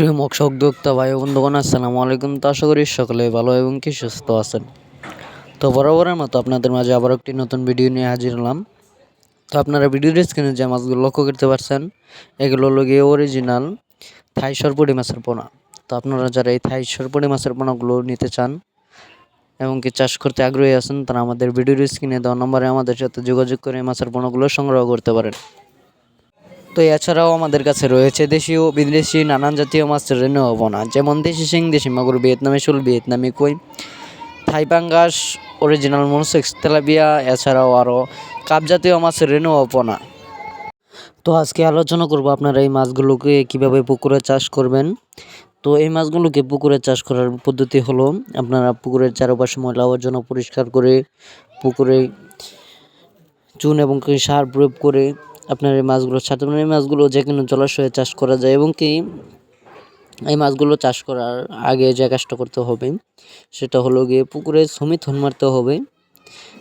সুপ্রিয় মৎস্য উদ্যোক্তা ভাই ও বন্ধুগণ, আসসালামু আলাইকুম। তো আশা করি সকলে ভালো এবং কি সুস্থ আছেন। তো বরাবরের মতো আপনাদের মাঝে আবার একটি নতুন ভিডিও নিয়ে হাজির হলাম। তো আপনারা ভিডিওর স্ক্রিনে যে মাছগুলো লক্ষ্য করতে পারছেন, এগুলো হলো গিয়ে অরিজিনাল থাই সরপুঁটি মাছের পোনা। তো আপনারা যারা এই থাই সরপুঁটি মাছের পোনাগুলো নিতে চান এবং কি চাষ করতে আগ্রহী আছেন, তারা আমাদের ভিডিওর স্ক্রিনে দেওয়া নম্বরে আমাদের সাথে যোগাযোগ করে মাছের পোনাগুলো সংগ্রহ করতে পারেন। তো এছাড়াও আমাদের কাছে রয়েছে দেশি ও বিদেশি নানান জাতীয় মাছের রেণু পোনা, যেমন দেশি শিং, দেশি মাগুর, ভিয়েতনামি শোল, ভিয়েতনামি কই, থাই পাঙ্গাস, অরিজিনাল মনোসেক্স তেলাপিয়া, এছাড়াও আরও কাপ জাতীয় মাছের রেণু পোনা। তো আজকে আলোচনা করব আপনারা এই মাছগুলোকে কীভাবে পুকুরে চাষ করবেন। তো এই মাছগুলোকে পুকুরে চাষ করার পদ্ধতি হলো, আপনারা পুকুরের চারপাশে ময়লা আবর্জনা পরিষ্কার করে পুকুরে চুন এবং সার প্রয়োগ করে আপনার এই মাছগুলো ছাড়তে পারেন। এই মাছগুলো যে কোনো জলাশয়ে চাষ করা যায় এবং কি এই মাছগুলো চাষ করার আগে যে কাজটা করতে হবে সেটা হলো গিয়ে পুকুরে সমিথন মারতে হবে।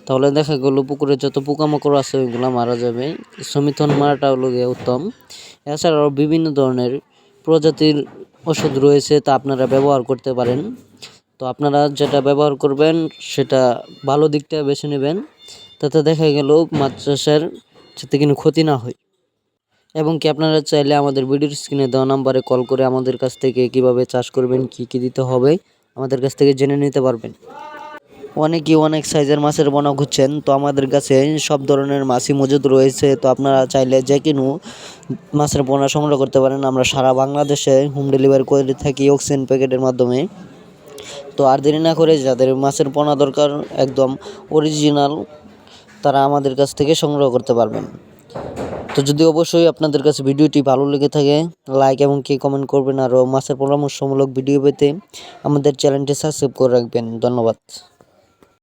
তাহলে দেখা গেল পুকুরে যত পোকামাকড় আছে ওইগুলো মারা যাবে। সমিথন মারাটা হলো গিয়ে উত্তম। এছাড়াও বিভিন্ন ধরনের প্রজাতির ওষুধ রয়েছে, তা আপনারা ব্যবহার করতে পারেন। তো আপনারা যেটা ব্যবহার করবেন সেটা ভালো দিকটা বেছে নেবেন, তাতে দেখা গেল মাছ চাষের যাতে কোনো ক্ষতি না হয়। এবং কি আপনারা চাইলে আমাদের ভিডিওর স্ক্রিনে দেওয়া নাম্বারে কল করে আমাদের কাছ থেকে কিভাবে চাষ করবেন, কি কি দিতে হবে আমাদের কাছ থেকে জেনে নিতে পারবেন। অনেকেই অনেক সাইজের মাছের পোনা খুঁজছেন, তো আমাদের কাছে সব ধরনের মাছই মজুদ রয়েছে। তো আপনারা চাইলে যে কোনো মাছের পোনা সংগ্রহ করতে পারেন। আমরা সারা বাংলাদেশে হোম ডেলিভারি করে থাকি অক্সিজেন প্যাকেটের মাধ্যমে। তো আর দেরি না করে যাদের মাছের পোনা দরকার একদম অরিজিনাল, তারা আমাদের কাছ থেকে সংগ্রহ করতে পারবেন। তো যদি অবশ্যই আপনাদের কাছে ভিডিওটি ভালো লেগে থাকে, লাইক এবং কি কমেন্ট করবেন। আরও মাছের পরামর্শমূলক ভিডিও পেতে আমাদের চ্যানেলটি সাবস্ক্রাইব করে রাখবেন। ধন্যবাদ।